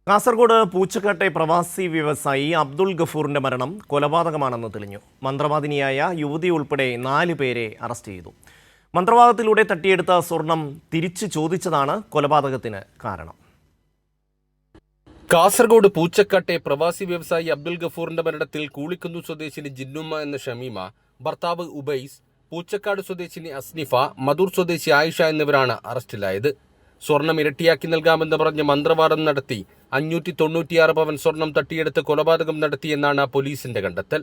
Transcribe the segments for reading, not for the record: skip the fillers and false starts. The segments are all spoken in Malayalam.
കാസർഗോഡ് പൂച്ചക്കാട്ടെ പ്രവാസി വ്യവസായി അബ്ദുൾ ഗഫൂറിന്റെ മരണം കൊലപാതകമാണെന്ന് തെളിഞ്ഞു. മന്ത്രവാദിനിയായ യുവതി ഉൾപ്പെടെ 4 പേരെ അറസ്റ്റ് ചെയ്തു. മന്ത്രവാദത്തിലൂടെ തട്ടിയെടുത്ത സ്വർണം തിരിച്ചു ചോദിച്ചതാണ് കൊലപാതകത്തിന് കാരണം. കാസർഗോഡ് പൂച്ചക്കാട്ടെ പ്രവാസി വ്യവസായി അബ്ദുൾ ഗഫൂറിന്റെ മരണത്തിൽ കൂളിക്കുന്ന് സ്വദേശിനി ജിന്നുമ്മ എന്ന ഷമീമ, ഭർത്താവ് ഉബൈസ്, പൂച്ചക്കാട് സ്വദേശിനി അസ്നിഫ, മധൂർ സ്വദേശി ആയിഷ എന്നിവരാണ് അറസ്റ്റിലായത്. സ്വർണം ഇരട്ടിയാക്കി നൽകാമെന്ന് പറഞ്ഞ് മന്ത്രവാദം നടത്തി 596 പവൻ സ്വർണം തട്ടിയെടുത്ത് കൊലപാതകം നടത്തിയെന്നാണ് പോലീസിന്റെ കണ്ടെത്തൽ.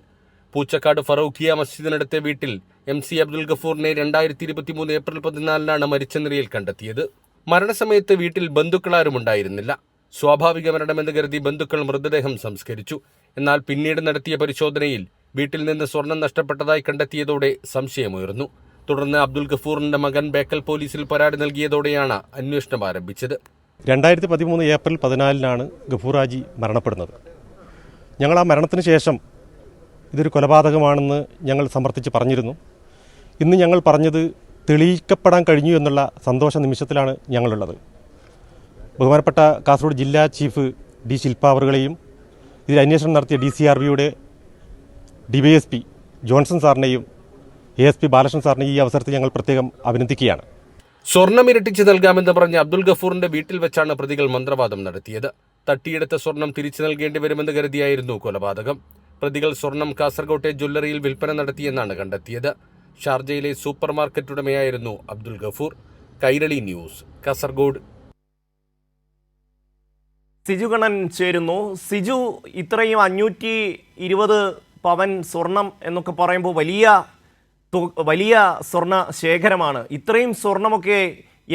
പൂച്ചക്കാട് ഫറൂഖിയ മസ്ജിദിനടുത്തെ വീട്ടിൽ MC അബ്ദുൾ ഗഫൂറിനെ 2023 ഏപ്രിൽ 14 മരിച്ച നിലയിൽ കണ്ടെത്തിയത്. മരണസമയത്ത് വീട്ടിൽ ബന്ധുക്കളാരും ഉണ്ടായിരുന്നില്ല. സ്വാഭാവിക മരണമെന്ന് കരുതി ബന്ധുക്കൾ മൃതദേഹം സംസ്കരിച്ചു. എന്നാൽ പിന്നീട് നടത്തിയ പരിശോധനയിൽ വീട്ടിൽ നിന്ന് സ്വർണം നഷ്ടപ്പെട്ടതായി കണ്ടെത്തിയതോടെ സംശയമുയർന്നു. തുടർന്ന് അബ്ദുൾ ഗഫൂറിന്റെ മകൻ ബേക്കൽ പോലീസിൽ പരാതി നൽകിയതോടെയാണ് അന്വേഷണം ആരംഭിച്ചത്. 2013 ഏപ്രിൽ 14 ഗഫൂർ ഹാജി മരണപ്പെടുന്നത്. ഞങ്ങൾ ആ മരണത്തിന് ശേഷം ഇതൊരു കൊലപാതകമാണെന്ന് ഞങ്ങൾ സമർത്ഥിച്ച് പറഞ്ഞിരുന്നു. ഇന്ന് ഞങ്ങൾ പറഞ്ഞത് തെളിയിക്കപ്പെടാൻ കഴിഞ്ഞു എന്നുള്ള സന്തോഷ നിമിഷത്തിലാണ് ഞങ്ങളുള്ളത്. ബഹുമാനപ്പെട്ട കാസർഗോഡ് ജില്ലാ ചീഫ് D ശില്പ അവറുകളെയും ഇതിൽ അന്വേഷണം നടത്തിയ DCRBയുടെ DYSP ജോൺസൺ സാറിനെയും ASP ബാലകൃഷ്ണൻ സാറിനെയും ഈ അവസരത്തിൽ ഞങ്ങൾ പ്രത്യേകം അഭിനന്ദിക്കുകയാണ്. സ്വർണം ഇരട്ടിച്ച് നൽകാമെന്ന് പറഞ്ഞ അബ്ദുൾ ഗഫൂറിന്റെ വീട്ടിൽ വെച്ചാണ് പ്രതികൾ മന്ത്രവാദം നടത്തിയത്. തട്ടിയെടുത്ത സ്വർണം തിരിച്ചു നൽകേണ്ടി വരുമെന്ന് കരുതിയായിരുന്നു കൊലപാതകം. പ്രതികൾ സ്വർണം കാസർഗോട്ടെ ജ്വല്ലറിയിൽ വിൽപ്പന നടത്തിയെന്നാണ് കണ്ടെത്തിയത്. ഷാർജയിലെ സൂപ്പർ മാർക്കറ്റ് ഉടമയായിരുന്നു അബ്ദുൾ ഗഫൂർ. കൈരളി ന്യൂസ്, കാസർഗോഡ്. സിജു ഗണൻ ചേരുന്നു. സിജു, ഇത്രയും 520 പവൻ സ്വർണം എന്നൊക്കെ പറയുമ്പോൾ വലിയ സ്വർണ്ണ ശേഖരമാണ്. ഇത്രയും സ്വർണമൊക്കെ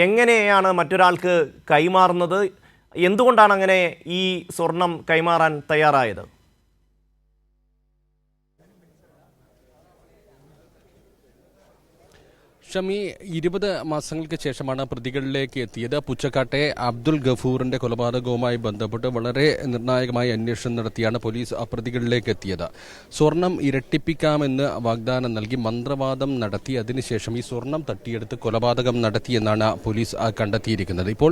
എങ്ങനെയാണ് മറ്റൊരാൾക്ക് കൈമാറുന്നത്? എന്തുകൊണ്ടാണ് അങ്ങനെ ഈ സ്വർണം കൈമാറാൻ തയ്യാറായത്? ഷമി, 20 മാസങ്ങൾക്ക് ശേഷമാണ് പ്രതികളിലേക്ക് എത്തിയത്. പൂച്ചക്കാട്ടെ അബ്ദുൾ ഗഫൂറിന്റെ കൊലപാതകവുമായി ബന്ധപ്പെട്ട് വളരെ നിർണായകമായ അന്വേഷണം നടത്തിയാണ് പോലീസ് പ്രതികളിലേക്ക് എത്തിയത്. സ്വർണം ഇരട്ടിപ്പിക്കാമെന്ന് വാഗ്ദാനം നൽകി മന്ത്രവാദം നടത്തി അതിനുശേഷം ഈ സ്വർണം തട്ടിയെടുത്ത് കൊലപാതകം നടത്തിയെന്നാണ് പോലീസ് കണ്ടെത്തിയിരിക്കുന്നത്. ഇപ്പോൾ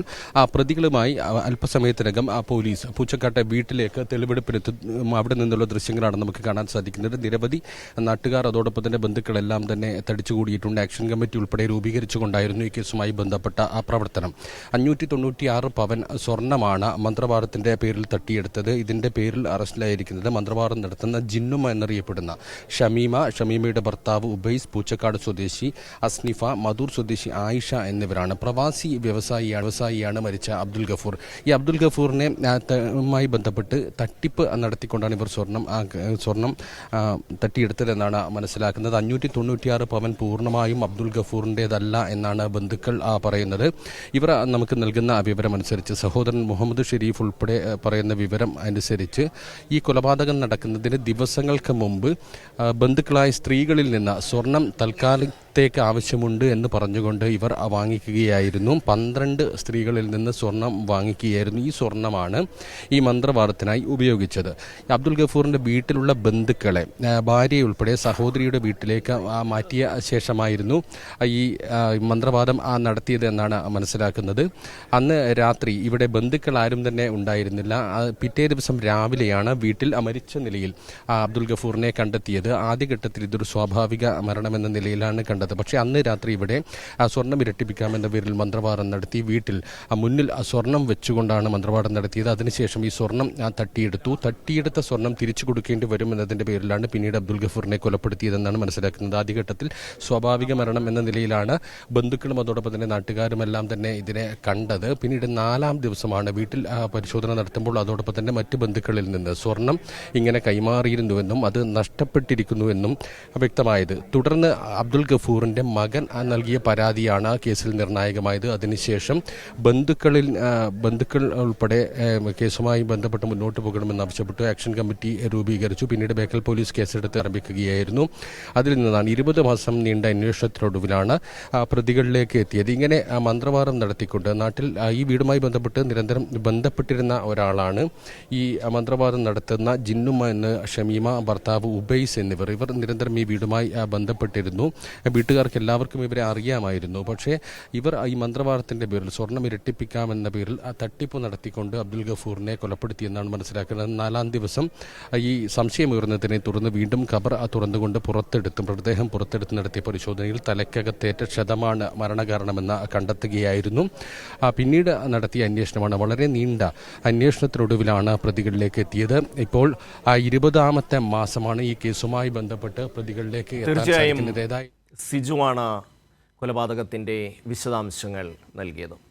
പ്രതികളുമായി അല്പസമയത്തിനകം പോലീസ് പൂച്ചക്കാട്ടെ വീട്ടിലേക്ക് തെളിവെടുപ്പിനെത്തും. അവിടെ നിന്നുള്ള ദൃശ്യങ്ങളാണ് നമുക്ക് കാണാൻ സാധിക്കുന്നത്. നിരവധി നാട്ടുകാർ അതോടൊപ്പം തന്നെ ബന്ധുക്കളെല്ലാം തന്നെ തടിച്ചുകൂടിയിട്ടുണ്ട്. ആക്ഷൻ കമ്മിറ്റി ഉൾപ്പെടെ രൂപീകരിച്ചുകൊണ്ടായിരുന്നു ഈ കേസുമായി ബന്ധപ്പെട്ട പ്രവർത്തനം. 596 പവൻ സ്വർണമാണ് മന്ത്രവാദത്തിന്റെ പേരിൽ തട്ടിയെടുത്തത്. ഇതിന്റെ പേരിൽ അറസ്റ്റിലായിരിക്കുന്നത് മന്ത്രവാദം നടത്തുന്ന ജിന്നുമ എന്നറിയപ്പെടുന്ന ഷമീമയുടെ ഭർത്താവ് ഉബൈസ്, പൂച്ചക്കാട് സ്വദേശി അസ്നിഫ, മധൂർ സ്വദേശി ആയിഷ എന്നിവരാണ്. പ്രവാസി വ്യവസായിയാണ് മരിച്ച അബ്ദുൾ ഗഫൂർ. ഈ അബ്ദുൾ ഗഫൂറിനെ ബന്ധപ്പെട്ട് തട്ടിപ്പ് നടത്തിക്കൊണ്ടാണ് ഇവർ സ്വർണം തട്ടിയെടുത്തതെന്നാണ് മനസ്സിലാക്കുന്നത്. 596 പവൻ പൂർണ്ണമായും അബ്ദുൾ ഗഫൂറിൻ്റെതല്ല എന്നാണ് ബന്ധുക്കൾ പറയുന്നത്. ഇവർ നമുക്ക് നൽകുന്ന വിവരമനുസരിച്ച് സഹോദരൻ മുഹമ്മദ് ഷെരീഫ് ഉൾപ്പെടെ പറയുന്ന വിവരം അനുസരിച്ച് ഈ കൊലപാതകം നടക്കുന്നതിന് ദിവസങ്ങൾക്ക് മുമ്പ് ബന്ധുക്കളായ സ്ത്രീകളിൽ നിന്ന് സ്വർണം തൽക്കാലത്തേക്ക് ആവശ്യമുണ്ട് എന്ന് പറഞ്ഞുകൊണ്ട് ഇവർ വാങ്ങിക്കുകയായിരുന്നു. 12 സ്ത്രീകളിൽ നിന്ന് സ്വർണം വാങ്ങിക്കുകയായിരുന്നു. ഈ സ്വർണമാണ് ഈ മന്ത്രവാദത്തിനായി ഉപയോഗിച്ചത്. അബ്ദുൾ ഗഫൂറിൻ്റെ വീട്ടിലുള്ള ബന്ധുക്കളെ, ഭാര്യയുൾപ്പെടെ സഹോദരിയുടെ വീട്ടിലേക്ക് മാറ്റിയ ശേഷമായിരുന്നു ഈ മന്ത്രവാദം നടത്തിയത് എന്നാണ് മനസ്സിലാക്കുന്നത്. അന്ന് രാത്രി ഇവിടെ ബന്ധുക്കൾ ആരും തന്നെ ഉണ്ടായിരുന്നില്ല. പിറ്റേ ദിവസം രാവിലെയാണ് വീട്ടിൽ മരിച്ച നിലയിൽ അബ്ദുൾ ഗഫൂറിനെ കണ്ടെത്തിയത്. ആദ്യഘട്ടത്തിൽ ഇതൊരു സ്വാഭാവിക മരണമെന്ന നിലയിലാണ് കണ്ടത്. പക്ഷേ അന്ന് രാത്രി ഇവിടെ സ്വർണം ഇരട്ടിപ്പിക്കാമെന്ന പേരിൽ മന്ത്രവാദം നടത്തി. വീട്ടിൽ മുന്നിൽ സ്വർണം വെച്ചുകൊണ്ടാണ് മന്ത്രവാദം നടത്തിയത്. അതിനുശേഷം ഈ സ്വർണം തട്ടിയെടുത്ത സ്വർണം തിരിച്ചു കൊടുക്കേണ്ടി വരുമെന്നതിൻ്റെ പേരിലാണ് പിന്നീട് അബ്ദുൾ ഗഫൂറിനെ കൊലപ്പെടുത്തിയതെന്നാണ് മനസ്സിലാക്കുന്നത്. ആദ്യഘട്ടത്തിൽ സ്വാഭാവിക മരണം എന്ന നിലയിലാണ് ബന്ധുക്കളും അതോടൊപ്പം തന്നെ നാട്ടുകാരുമെല്ലാം തന്നെ ഇതിനെ കണ്ടത്. പിന്നീട് 4ാം ദിവസമാണ് വീട്ടിൽ പരിശോധന നടത്തുമ്പോൾ അതോടൊപ്പം തന്നെ മറ്റ് ബന്ധുക്കളിൽ നിന്ന് സ്വർണം ഇങ്ങനെ കൈമാറിയിരുന്നുവെന്നും അത് നഷ്ടപ്പെട്ടിരിക്കുന്നുവെന്നും വ്യക്തമായത്. തുടർന്ന് അബ്ദുൾ ഗഫൂറിന്റെ മകൻ നൽകിയ പരാതിയാണ് കേസിൽ നിർണായകമായത്. അതിനുശേഷം ബന്ധുക്കൾ ഉൾപ്പെടെ കേസുമായി ബന്ധപ്പെട്ട് മുന്നോട്ട് പോകണമെന്ന് ആവശ്യപ്പെട്ടു ആക്ഷൻ കമ്മിറ്റി രൂപീകരിച്ചു. പിന്നീട് ബേക്കൽ പോലീസ് കേസെടുത്ത് ആരംഭിക്കുകയായിരുന്നു. അതിൽ നിന്നാണ് 20 മാസം നീണ്ട അന്വേഷണത്തിനൊടുവിലാണ് പ്രതികളിലേക്ക് എത്തിയത്. ഇങ്ങനെ മന്ത്രവാദം നടത്തിക്കൊണ്ട് നാട്ടിൽ ഈ വീടുമായി ബന്ധപ്പെട്ട് നിരന്തരം ബന്ധപ്പെട്ടിരുന്ന ഒരാളാണ് ഈ മന്ത്രവാദം നടത്തുന്ന ജിന്നുമ എന്ന് ഷമീമ, ഭർത്താവ് ഉബൈസ് എന്നിവർ നിരന്തരം ഈ വീടുമായി ബന്ധപ്പെട്ടിരുന്നു. വീട്ടുകാർക്ക് എല്ലാവർക്കും ഇവരെ അറിയാമായിരുന്നു. പക്ഷേ ഇവർ ഈ മന്ത്രവാദത്തിൻ്റെ പേരിൽ സ്വർണം ഇരട്ടിപ്പിക്കാമെന്ന പേരിൽ ആ തട്ടിപ്പ് നടത്തിക്കൊണ്ട് അബ്ദുൽ ഗഫൂറിനെ കൊലപ്പെടുത്തിയെന്നാണ് മനസ്സിലാക്കുന്നത്. 4-ാം ദിവസം ഈ സംശയമുയർന്നതിനെ തുടർന്ന് വീണ്ടും ഖബർ തുറന്നുകൊണ്ട് മൃതദേഹം പുറത്തെടുത്ത് നടത്തിയ പരിശോധനയിൽ തലയ്ക്കകത്തേറ്റ ക്ഷതമാണ് മരണകാരണമെന്ന് കണ്ടെത്തുകയായിരുന്നു. പിന്നീട് നടത്തിയ അന്വേഷണമാണ്, വളരെ നീണ്ട അന്വേഷണത്തിനൊടുവിലാണ് പ്രതികളിലേക്ക് എത്തിയത്. ഇപ്പോൾ 20ാമത്തെ മാസമാണ് ഈ കേസുമായി ബന്ധപ്പെട്ട് പ്രതികളിലേക്ക് എത്താൻ സാധിക്കുന്നത്. സിജുവാണ് കൊലപാതകത്തിൻ്റെ വിശദാംശങ്ങൾ നൽകിയത്.